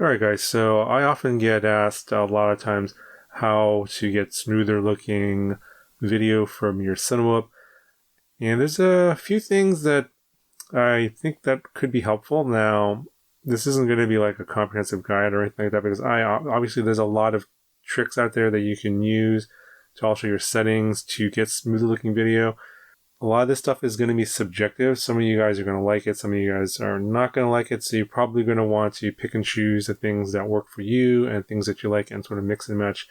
Alright guys, so I often get asked a lot of times how to get smoother looking video from your Cinewhoop, and there's a few things that I think that could be helpful. Now, this isn't going to be like a comprehensive guide or anything like that, because obviously there's a lot of tricks out there that you can use to alter your settings to get smoother looking video. A lot of this stuff is going to be subjective. Some of you guys are going to like it, some of you guys are not going to like it, so you're probably going to want to pick and choose the things that work for you and things that you like and sort of mix and match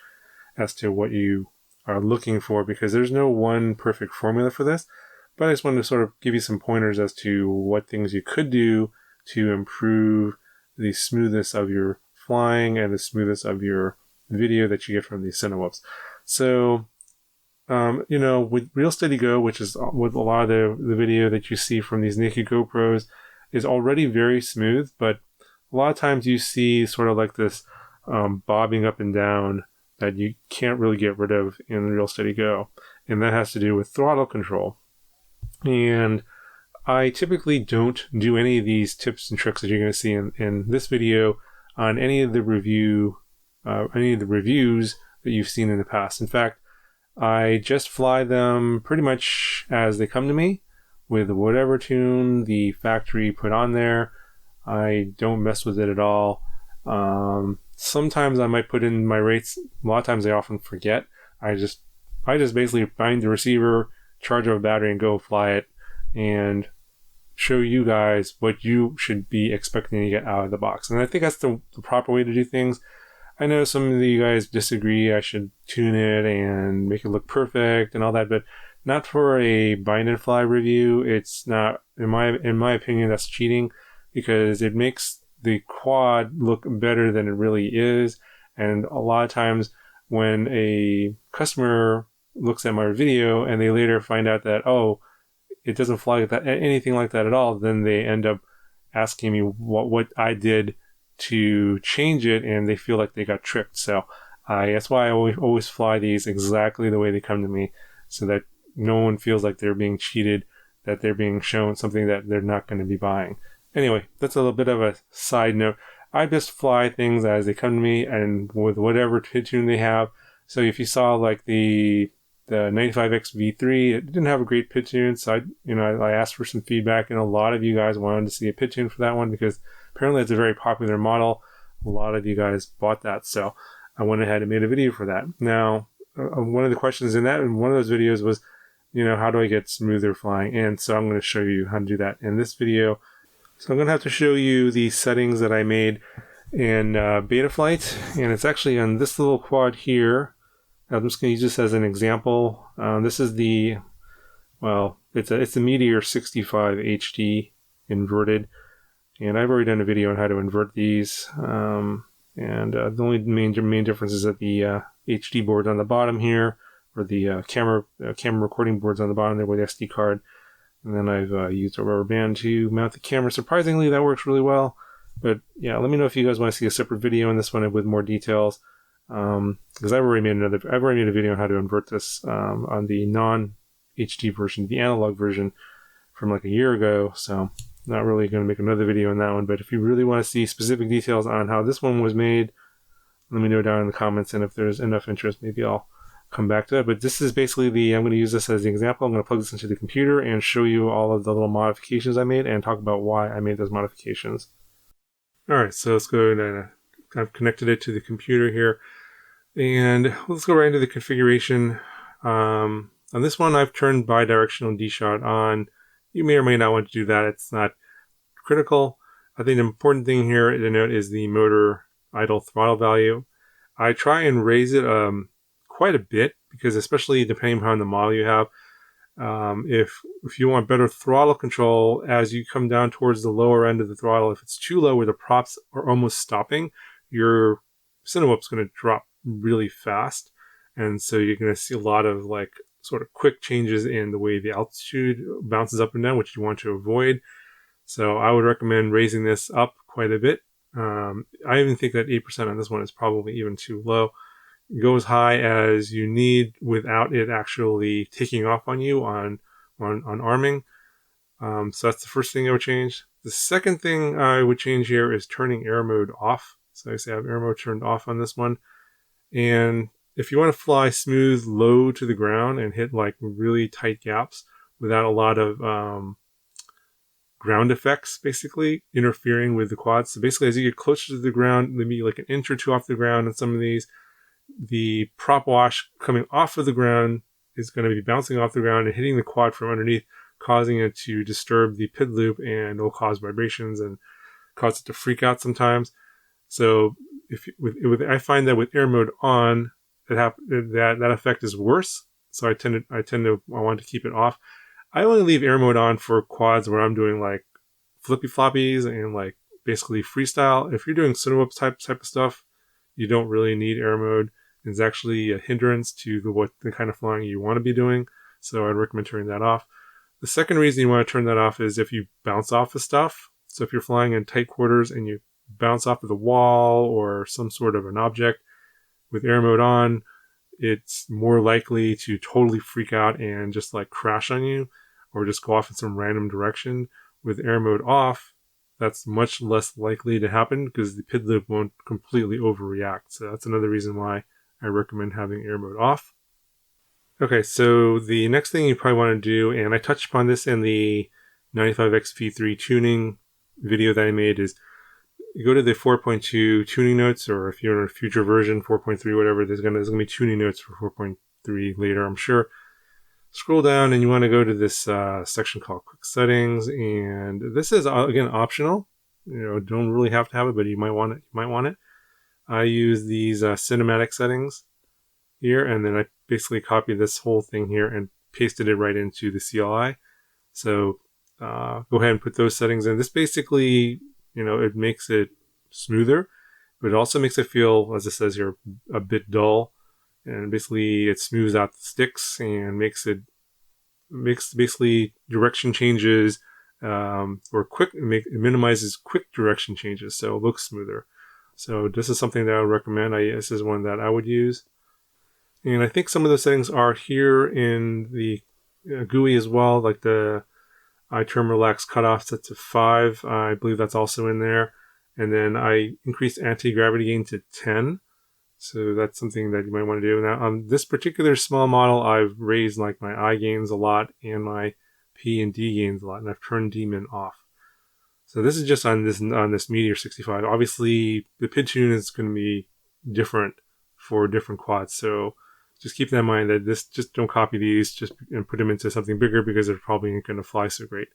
as to what you are looking for, because there's no one perfect formula for this. But I just wanted to sort of give you some pointers as to what things you could do to improve the smoothness of your flying and the smoothness of your video that you get from these Cinewhoops. So with Real Steady Go, which is with a lot of the video that you see from these naked GoPros, is already very smooth, but a lot of times you see sort of like this bobbing up and down that you can't really get rid of in Real Steady Go, and that has to do with throttle control. And I typically don't do any of these tips and tricks that you're going to see in this video on any of the reviews that you've seen in the past. In fact, I just fly them pretty much as they come to me with whatever tune the factory put on there. I don't mess with it at all. Sometimes I might put in my rates. A lot of times I often forget. I just basically find the receiver, charge up a battery, and go fly it and show you guys what you should be expecting to get out of the box. And I think that's the proper way to do things. I know some of you guys disagree. I should tune it and make it look perfect and all that, but not for a bind and fly review. It's not, in my opinion, that's cheating, because it makes the quad look better than it really is. And a lot of times when a customer looks at my video and they later find out that, oh, it doesn't fly like that, anything like that at all, then they end up asking me what I did to change it, and they feel like they got tricked. So that's why I always fly these exactly the way they come to me, so that no one feels like they're being cheated, that they're being shown something that they're not going to be buying. Anyway, that's a little bit of a side note. I just fly things as they come to me and with whatever pit tune they have. So if you saw like the 95X V3, it didn't have a great pit tune, so I asked for some feedback, and a lot of you guys wanted to see a pit tune for that one because apparently it's a very popular model. A lot of you guys bought that, so I went ahead and made a video for that. Now, one of the questions in one of those videos was, how do I get smoother flying? And so I'm going to show you how to do that in this video. So I'm going to have to show you the settings that I made in Betaflight, and it's actually on this little quad here. I'm just going to use this as an example. This is it's a Meteor 65 HD inverted, and I've already done a video on how to invert these. The only main difference is that the HD board's on the bottom here, or the camera recording board's on the bottom there with the SD card. And then I've used a rubber band to mount the camera. Surprisingly, that works really well. But yeah, let me know if you guys want to see a separate video on this one with more details. Because I've already made a video on how to invert this on the non-HD version, the analog version from like a year ago. So not really going to make another video on that one. But if you really want to see specific details on how this one was made, let me know down in the comments. And if there's enough interest, maybe I'll come back to it. But this is basically I'm going to use this as the example. I'm going to plug this into the computer and show you all of the little modifications I made and talk about why I made those modifications. Alright, so let's go and I've connected it to the computer here. And let's go right into the configuration. On this one, I've turned bidirectional D-shot on. You may or may not want to do that. It's not critical. I think the important thing here to note is the motor idle throttle value. I try and raise it quite a bit, because especially depending on the model you have, if you want better throttle control as you come down towards the lower end of the throttle, if it's too low where the props are almost stopping, your Cinewhoop's going to drop really fast, and so you're going to see a lot of like sort of quick changes in the way the altitude bounces up and down, which you want to avoid. So I would recommend raising this up quite a bit. I even think that 8% on this one is probably even too low. Go as high as you need without it actually taking off on you on arming. So that's the first thing I would change. The second thing I would change here is turning air mode off. So I say I have air mode turned off on this one. And if you want to fly smooth low to the ground and hit like really tight gaps without a lot of ground effects basically interfering with the quads. So basically as you get closer to the ground, maybe like an inch or two off the ground on some of these, the prop wash coming off of the ground is going to be bouncing off the ground and hitting the quad from underneath, causing it to disturb the PID loop, and it'll cause vibrations and cause it to freak out sometimes. So I find that with air mode on, that effect is worse. So I want to keep it off. I only leave air mode on for quads where I'm doing like flippy floppies and like basically freestyle. If you're doing Cinewhoop type of stuff, you don't really need air mode. It's actually a hindrance to the kind of flying you want to be doing. So I'd recommend turning that off. The second reason you want to turn that off is if you bounce off of stuff. So if you're flying in tight quarters and you bounce off of the wall or some sort of an object with air mode on, it's more likely to totally freak out and just like crash on you or just go off in some random direction. With air mode off, that's much less likely to happen because the PID loop won't completely overreact. So that's another reason why I recommend having air mode off. Okay, so the next thing you probably want to do, and I touched upon this in the 95XV3 tuning video that I made, is you go to the 4.2 tuning notes, or if you're in a future version, 4.3, whatever, there's gonna be tuning notes for 4.3 later, I'm sure. Scroll down and you want to go to this section called Quick Settings, and this is again optional. Don't really have to have it, but you might want it. I use these cinematic settings here, and then I basically copy this whole thing here and pasted it right into the CLI. So go ahead and put those settings in. This basically, it makes it smoother, but it also makes it feel, as it says here, a bit dull. And basically it smooths out the sticks and makes basically direction changes or it minimizes quick direction changes, so it looks smoother. So this is something that I would recommend. This is one that I would use. And I think some of the settings are here in the GUI as well, like the iTerm relax cutoff set to 5. I believe that's also in there. And then I increased anti-gravity gain to 10. So that's something that you might want to do. Now, on this particular small model, I've raised like my I gains a lot and my P and D gains a lot, and I've turned D-min off. So this is just on this Meteor 65. Obviously, the PID tune is going to be different for different quads. So just keep that in mind that just don't copy these and put them into something bigger because they're probably not going to fly so great.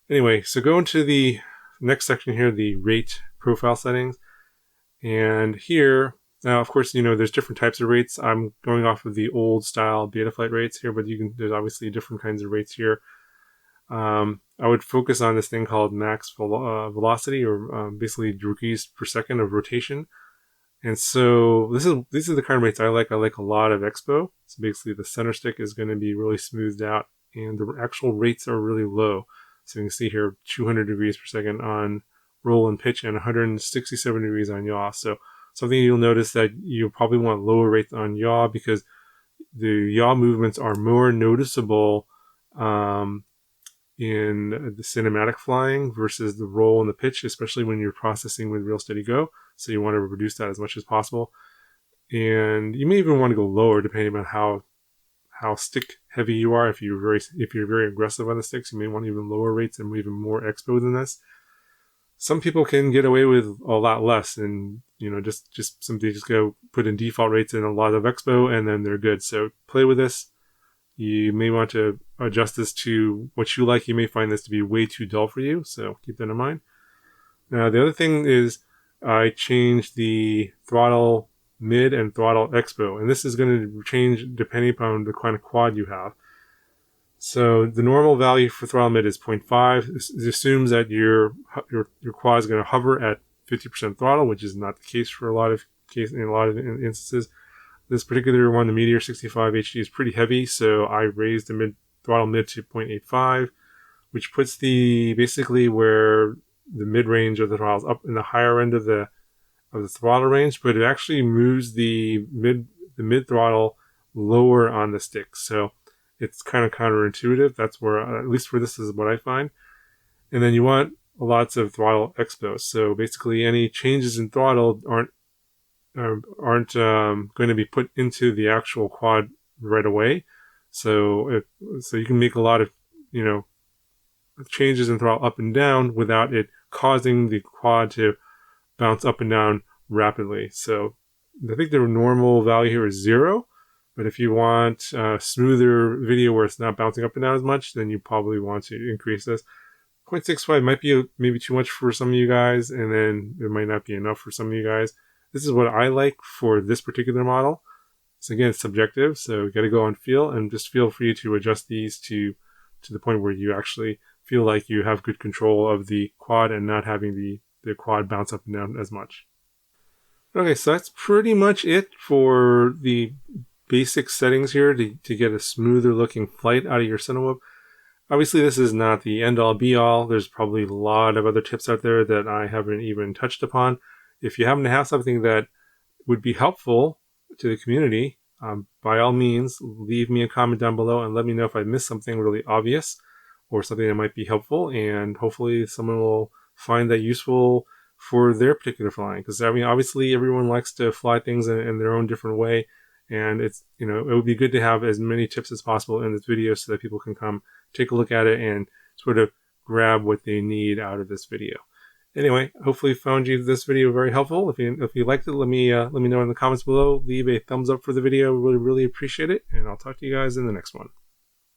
Anyway, so go into the next section here, the rate profile settings. And here, now, of course, there's different types of rates. I'm going off of the old style Betaflight rates here, but there's obviously different kinds of rates here. I would focus on this thing called max velocity, or basically degrees per second of rotation. And so these are the kind of rates I like. I like a lot of expo. So basically the center stick is going to be really smoothed out, and the actual rates are really low. So you can see here 200 degrees per second on roll and pitch and 167 degrees on yaw. So something you'll notice that you'll probably want lower rates on yaw because the yaw movements are more noticeable in the cinematic flying versus the roll and the pitch, especially when you're processing with real steady go. So you want to reduce that as much as possible. And you may even want to go lower depending on how stick heavy you are. If you're very aggressive on the sticks, you may want even lower rates and even more expo than this. Some people can get away with a lot less, and just go put in default rates and a lot of expo, and then they're good. So play with this. You may want to adjust this to what you like. You may find this to be way too dull for you, so keep that in mind. Now, the other thing is I changed the throttle mid and throttle expo, and this is going to change depending upon the kind of quad you have. So the normal value for throttle mid is 0.5. This assumes that your quad is going to hover at 50% throttle, which is not the case for a lot of instances. This particular one, the Meteor 65 HD, is pretty heavy, so I raised the throttle mid to 0.85, which puts basically where the mid range of the throttle is up in the higher end of the throttle range, but it actually moves the mid throttle lower on the stick. So it's kind of counterintuitive. That's where, at least for this, is what I find. And then you want lots of throttle expo. So basically any changes in throttle aren't going to be put into the actual quad right away. So you can make a lot of, changes in throttle up and down without it causing the quad to bounce up and down rapidly. So I think the normal value here is 0. But if you want a smoother video where it's not bouncing up and down as much, then you probably want to increase this. 0.65 might be maybe too much for some of you guys, and then it might not be enough for some of you guys. This is what I like for this particular model. So again, it's subjective, so you got to go on feel, and just feel free to adjust these to the point where you actually feel like you have good control of the quad and not having the quad bounce up and down as much. Okay, so that's pretty much it for the basic settings here to get a smoother looking flight out of your Cinewhoop. Obviously, this is not the end-all be-all. There's probably a lot of other tips out there that I haven't even touched upon. If you happen to have something that would be helpful to the community, by all means, leave me a comment down below and let me know if I missed something really obvious or something that might be helpful, and hopefully someone will find that useful for their particular flying. Because I mean, obviously everyone likes to fly things in their own different way, and it's, it would be good to have as many tips as possible in this video so that people can come take a look at it and sort of grab what they need out of this video. Anyway, hopefully found this video very helpful. If you liked it, let me know in the comments below. Leave a thumbs up for the video. Really appreciate it, and I'll talk to you guys in the next one.